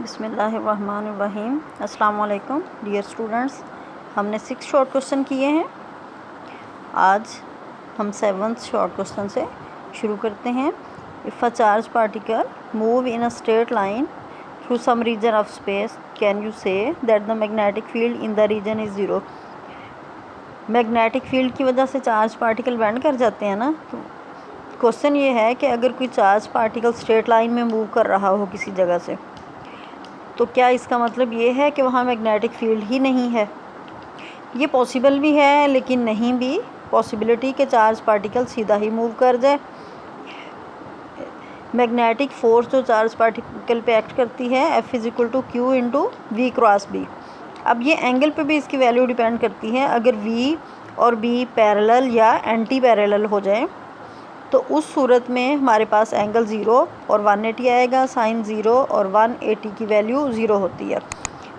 बिस्मिल्लाहिर्रहमानिर्रहीम। अस्सलाम वालेकुम डियर स्टूडेंट्स। हमने 6 शॉर्ट क्वेश्चन किए हैं। आज हम 7th शॉर्ट क्वेश्चन से शुरू करते हैं। If a charge particle move in a straight line through some region of space can you say that the magnetic field in the region is zero. Magnetic field की वजह से charge particle bend कर जाते हैं ना। तो question ये है कि अगर कोई चार्ज पार्टिकल स्ट्रेट लाइन में मूव कर रहा हो किसी जगह से, तो क्या इसका मतलब ये है कि वहाँ मैग्नेटिक फील्ड ही नहीं है। ये पॉसिबल भी है लेकिन नहीं भी। पॉसिबिलिटी के चार्ज पार्टिकल सीधा ही मूव कर जाए। मैग्नेटिक फोर्स जो चार्ज पार्टिकल पे एक्ट करती है F=Q × V क्रॉस B। अब ये एंगल पे भी इसकी वैल्यू डिपेंड करती है। अगर V और B पैरेलल या एंटी पैरेलल हो जाए तो उस सूरत में हमारे पास एंगल 0 और 180 आएगा। साइन 0 और 180 की वैल्यू 0 होती है।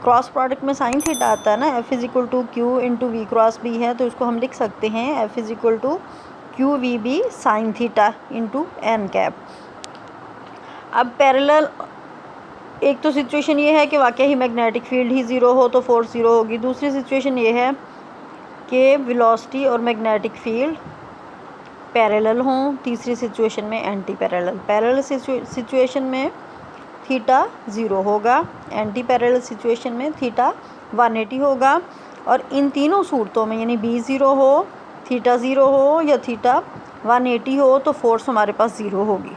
क्रॉस प्रोडक्ट में साइन थीटा आता है ना। F=Q × V क्रॉस B है तो इसको हम लिख सकते हैं F=QVB sine theta × n cap. अब पैरेलल एक तो सिचुएशन ये है कि वाकई ही मैग्नेटिक फील्ड ही 0 हो तो फोर्स 0 होगी। दूसरी सिचुएशन ये है कि वेलोसिटी और मैग्नेटिक फील्ड पैरेलल हों। तीसरी सिचुएशन में एंटी पैरेलल। पैरेलल सिचुएशन में थीटा 0 होगा, एंटी पैरेलल सिचुएशन में थीटा 180 होगा। और इन तीनों सूरतों में यानी B 0 हो, थीटा 0 हो या थीटा 180 हो तो फोर्स हमारे पास 0 होगी।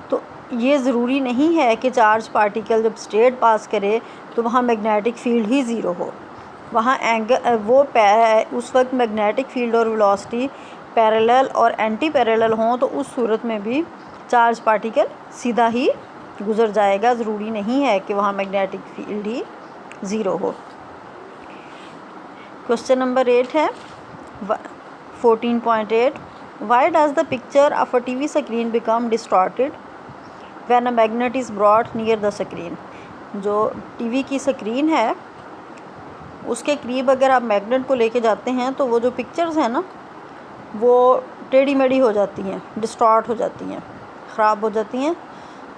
तो ये ज़रूरी नहीं है कि चार्ज पार्टिकल जब स्ट्रेट पास करे तो वहाँ मैग्नेटिक फील्ड ही 0 हो। वहाँ उस वक्त मैग्नेटिक फील्ड और वेलोसिटी पैरेलल और एंटी पैरेलल हों तो उस सूरत में भी चार्ज पार्टिकल सीधा ही गुजर जाएगा। ज़रूरी नहीं है कि वहाँ मैग्नेटिक फील्ड ही 0 हो। क्वेश्चन नंबर 8 है 14.8। Why does the picture of a TV screen become distorted when a magnet is brought near the screen. जो TV की स्क्रीन है उसके करीब अगर आप मैग्नेट को लेके जाते हैं तो वो जो पिक्चर्स हैं ना वो टेढ़ी मेढ़ी हो जाती हैं, डिस्टॉर्ट हो जाती हैं, ख़राब हो जाती हैं।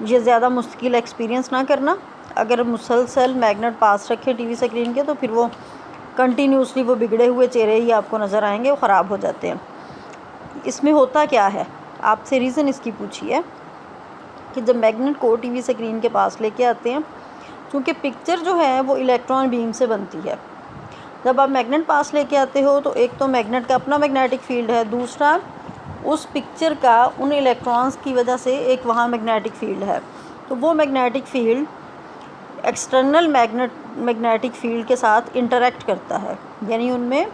ये ज़्यादा मुश्किल एक्सपीरियंस ना करना। अगर मुसलसल मैग्नेट पास रखे TV स्क्रीन के तो फिर वो कंटिन्यूसली वो बिगड़े हुए चेहरे ही आपको नज़र आएंगे, वो ख़राब हो जाते हैं। इसमें होता क्या है, आपसे रीज़न इसकी पूछी है कि जब मैग्नेट को TV स्क्रीन के पास लेके आते हैं, क्योंकि पिक्चर जो है वो इलेक्ट्रॉन बीम से बनती है। जब आप मैग्नेट पास लेके आते हो तो एक तो मैग्नेट का अपना मैग्नेटिक फील्ड है, दूसरा उस पिक्चर का उन इलेक्ट्रॉन्स की वजह से एक वहाँ मैग्नेटिक फील्ड है। तो वो magnetic field external magnetic field के साथ इंटरेक्ट करता है, यानी उनमें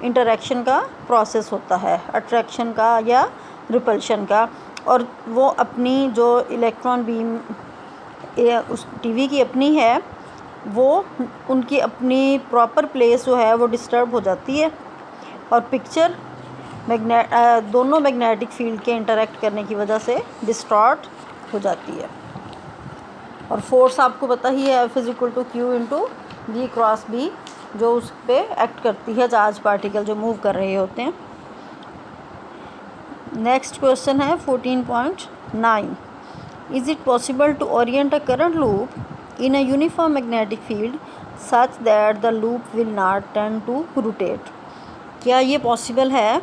इंटरेक्शन का प्रोसेस होता है, अट्रैक्शन का या रिपल्शन का। और वो अपनी जो इलेक्ट्रॉन बीम उस TV की अपनी है वो उनकी अपनी प्रॉपर प्लेस जो है वो डिस्टर्ब हो जाती है और पिक्चर दोनों मैग्नेटिक फील्ड के इंटरेक्ट करने की वजह से डिस्टॉर्ट हो जाती है। और फोर्स आपको पता ही है F=Q × V क्रॉस B जो उस पर एक्ट करती है चार्ज पार्टिकल जो मूव कर रहे होते हैं। नेक्स्ट क्वेश्चन है 14.9। Is it possible to orient a current loop in a uniform magnetic field such that the loop will not tend to rotate। क्या ये पॉसिबल है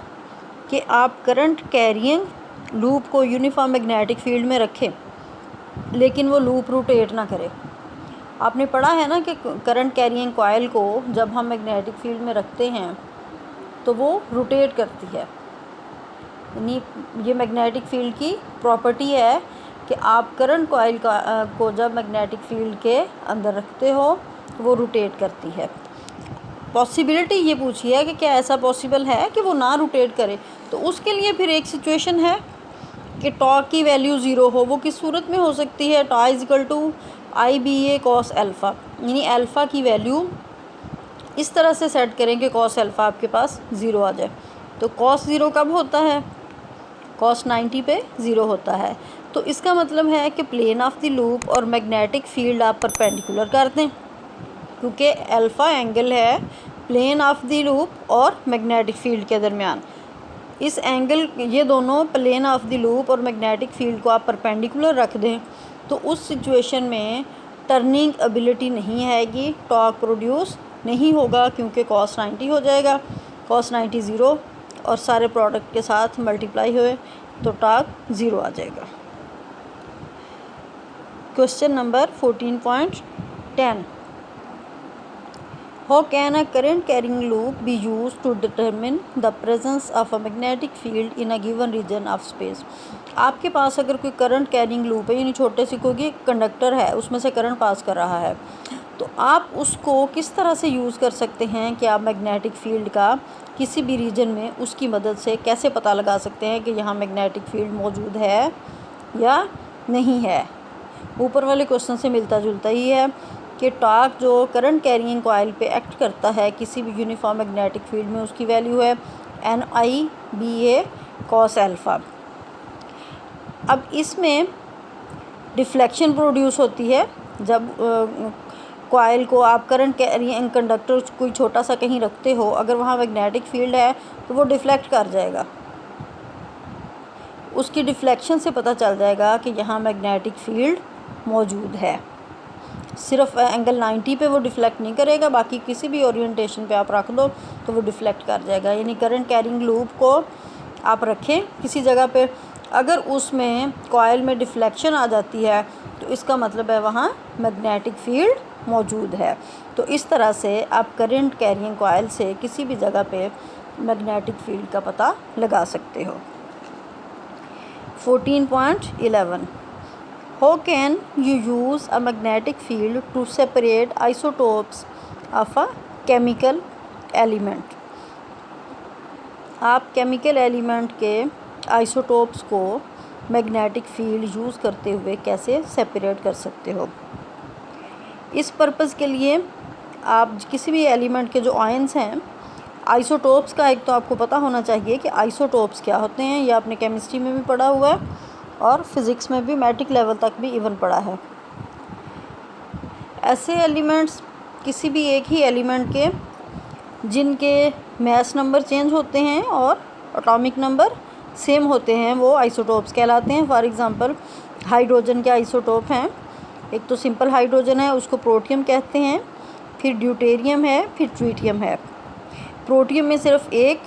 कि आप करंट कैरियंग लूप को यूनिफॉर्म मैग्नेटिक फील्ड में रखें लेकिन वो लूप रोटेट ना करे। आपने पढ़ा है ना कि करंट कैरियंग कॉइल को जब हम मैग्नेटिक फील्ड में रखते हैं तो वो रोटेट करती है। यानी ये मैग्नेटिक फील्ड की प्रॉपर्टी है कि आप करंट कॉइल को जब मैग्नेटिक फील्ड के अंदर रखते हो तो वो रोटेट करती है। पॉसिबिलिटी ये पूछी है कि क्या ऐसा पॉसिबल है कि वो ना रोटेट करे। तो उसके लिए फिर एक सिचुएशन है कि टॉर्क की वैल्यू 0 हो। वो किस सूरत में हो सकती है, τ=IBA cos अल्फ़ा, यानी अल्फ़ा की वैल्यू इस तरह से सेट करें कि cos अल्फ़ा आपके पास 0 आ जाए। तो cos 0 कब होता है, cos 90 पे 0 होता है। तो इसका मतलब है कि प्लेन ऑफ द लूप और मैग्नेटिक फील्ड आप परपेंडिकुलर कर दें, क्योंकि अल्फ़ा एंगल है प्लेन ऑफ द लूप और मैग्नेटिक फील्ड के दरमियान। इस एंगल ये दोनों प्लेन ऑफ द लूप और मैग्नेटिक फील्ड को आप परपेंडिकुलर रख दें तो उस सिचुएशन में टर्निंग एबिलिटी नहीं आएगी, टॉर्क प्रोड्यूस नहीं होगा क्योंकि cos 90 हो जाएगा, cos 90 ज़ीरो और सारे प्रोडक्ट के साथ मल्टीप्लाई हुए तो टॉर्क ज़ीरो आ जाएगा। Question number 14.10 How can a current carrying loop be used to determine the presence of a magnetic field in a given region of space? आपके पास अगर कोई करंट कैरिंग लूप है, यानी छोटे से कोई कंडक्टर है, उसमें से करंट पास कर रहा है, तो आप उसको किस तरह से यूज़ कर सकते हैं कि आप मैग्नेटिक फील्ड का किसी भी रीजन में उसकी मदद से कैसे पता लगा सकते हैं कि यहाँ मैग्नेटिक फील्ड मौजूद है या नहीं है। ऊपर वाले क्वेश्चन से मिलता जुलता ही है कि टॉर्क जो करंट कैरिंग कॉइल पे एक्ट करता है किसी भी यूनिफॉर्म मैग्नेटिक फील्ड में, उसकी वैल्यू है NIBA cos अल्फ़ा। अब इसमें डिफ्लेक्शन प्रोड्यूस होती है जब कॉइल को आप करंट कैरिंग कंडक्टर कोई छोटा सा कहीं रखते हो, अगर वहाँ मैग्नेटिक फील्ड है तो वो डिफ्लेक्ट कर जाएगा। उसकी डिफ्लेक्शन से पता चल जाएगा कि यहाँ मैग्नेटिक फील्ड मौजूद है। सिर्फ एंगल 90 पे वो डिफ्लेक्ट नहीं करेगा, बाकी किसी भी ओरिएंटेशन पे आप रख दो तो वो डिफ्लेक्ट कर जाएगा। यानी करंट कैरिंग लूप को आप रखें किसी जगह पे, अगर उसमें कॉइल में डिफ्लेक्शन आ जाती है तो इसका मतलब है वहाँ मैग्नेटिक फील्ड मौजूद है। तो इस तरह से आप करंट कैरिंग कॉइल से किसी भी जगह पे मैग्नेटिक फील्ड का पता लगा सकते हो। 14.11 How can you use a magnetic field to separate isotopes of a chemical element? आप केमिकल एलिमेंट के आइसोटोप्स को मैग्नेटिक फील्ड यूज़ करते हुए कैसे सेपरेट कर सकते हो। इस पर्पज़ के लिए आप किसी भी एलिमेंट के जो आयंस हैं, आइसोटोप्स का एक तो आपको पता होना चाहिए कि आइसोटोप्स क्या होते हैं। यह आपने केमिस्ट्री में भी पढ़ा हुआ है और फिज़िक्स में भी मैट्रिक लेवल तक भी इवन पढ़ा है। ऐसे एलिमेंट्स किसी भी एक ही एलिमेंट के जिनके मैस नंबर चेंज होते हैं और एटॉमिक नंबर सेम होते हैं वो आइसोटोप्स कहलाते हैं। फॉर एग्ज़ाम्पल हाइड्रोजन के आइसोटोप हैं, एक तो सिंपल हाइड्रोजन है उसको प्रोटियम कहते हैं, फिर ड्यूटेरियम है, फिर ट्रिटियम है। प्रोटियम में सिर्फ एक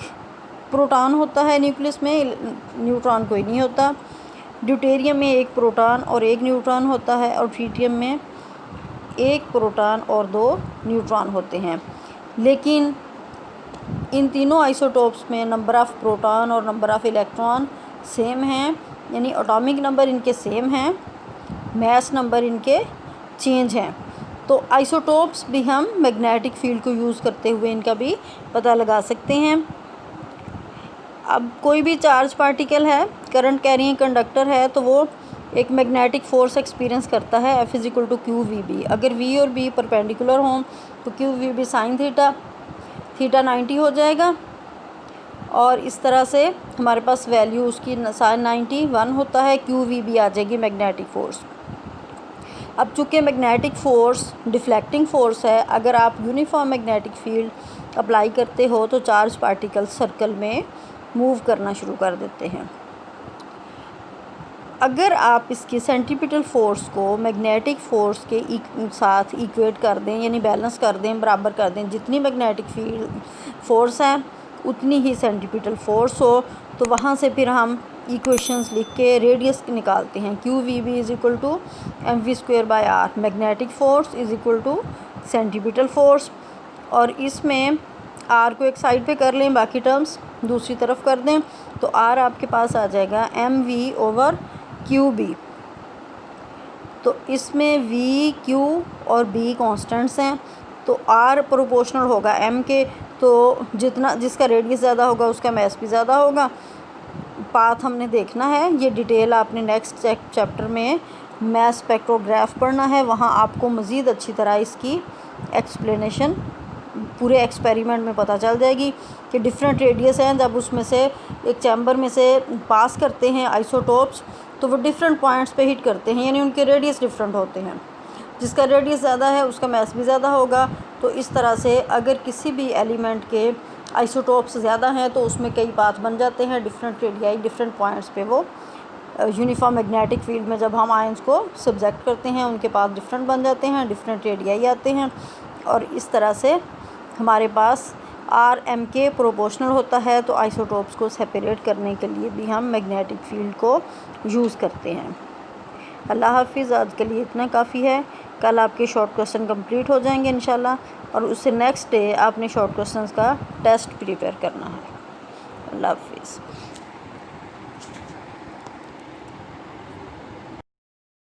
प्रोटॉन होता है न्यूक्लियस में, न्यूट्रॉन कोई नहीं होता। ड्यूटेरियम में एक प्रोटॉन और एक न्यूट्रॉन होता है और ट्रिटियम में एक प्रोटॉन और दो न्यूट्रॉन होते हैं। लेकिन इन तीनों आइसोटोप्स में नंबर ऑफ़ प्रोटॉन और नंबर ऑफ़ इलेक्ट्रॉन सेम हैं, यानी एटॉमिक नंबर इनके सेम हैं, मैस नंबर इनके चेंज हैं। तो आइसोटोप्स भी हम मैग्नेटिक फील्ड को यूज़ करते हुए इनका भी पता लगा सकते हैं। अब कोई भी चार्ज पार्टिकल है, करंट कैरिंग कंडक्टर है, तो वो एक मैग्नेटिक फ़ोर्स एक्सपीरियंस करता है F = QVB। अगर V और B परपेंडिकुलर हों तो QVB sin थीटा 90 हो जाएगा और इस तरह से हमारे पास वैल्यू उसकी sin 90 1 होता है, QVB आ जाएगी मैग्नेटिक फ़ोर्स। अब चूँकि मैग्नेटिक फ़ोर्स डिफ्लेक्टिंग फ़ोर्स है, अगर आप यूनिफॉर्म मैग्नेटिक फील्ड अप्लाई करते हो तो चार्ज पार्टिकल सर्कल में मूव करना शुरू कर देते हैं। अगर आप इसकी सेंट्रीपिटल फ़ोर्स को मैग्नेटिक फ़ोर्स के साथ इक्वेट कर दें, यानी बैलेंस कर दें, बराबर कर दें, जितनी मैग्नेटिक फील्ड फ़ोर्स है उतनी ही सेंट्रीपिटल फ़ोर्स हो, तो वहाँ से फिर हम इक्वेशंस लिख के रेडियस निकालते हैं। QVB = mv²/r, magnetic force = centripetal force. और इसमें R को एक साइड पे कर लें, बाकी टर्म्स दूसरी तरफ कर दें, तो R आपके पास आ जाएगा mv/QB। तो इसमें V, Q और B कांस्टेंट्स हैं, तो R प्रोपोर्शनल होगा M के, तो जिसका रेडियस ज़्यादा होगा उसका मैस भी ज़्यादा होगा। पाथ हमने देखना है, ये डिटेल आपने नेक्स्ट चैप्टर में मैस स्पेक्ट्रोग्राफ पढ़ना है, वहाँ आपको मज़ीद अच्छी तरह इसकी एक्सप्लेनेशन पूरे एक्सपेरिमेंट में पता चल जाएगी कि डिफरेंट रेडियस हैं। जब उसमें से एक चैम्बर में से पास करते हैं आइसोटोप्स तो वो डिफरेंट पॉइंट्स पे हिट करते हैं, यानी उनके रेडियस डिफरेंट होते हैं। जिसका रेडियस ज़्यादा है उसका मैस भी ज़्यादा होगा। तो इस तरह से अगर किसी भी एलिमेंट के आइसोटोप्स ज़्यादा हैं तो उसमें कई पाथ बन जाते हैं, डिफरेंट रेडियाई डिफरेंट पॉइंट्स पे वो यूनिफॉर्म मैग्नेटिक फील्ड में जब हम आयंस को सब्जेक्ट करते हैं उनके पास डिफरेंट बन जाते हैं, डिफरेंट रेडियाई आते हैं और इस तरह से हमारे पास आर एम के प्रोपोर्शनल होता है। तो आइसोटोप्स को सेपरेट करने के लिए भी हम मैग्नेटिक फील्ड को यूज़ करते हैं। अल्लाह हाफिज़। आज के लिए इतना काफ़ी है। कल आपके शॉर्ट क्वेश्चन कंप्लीट हो जाएंगे इंशाल्लाह, और उससे नेक्स्ट डे आपने शॉर्ट क्वेश्चंस का टेस्ट प्रिपेयर करना है। अल्लाह हाफिज़।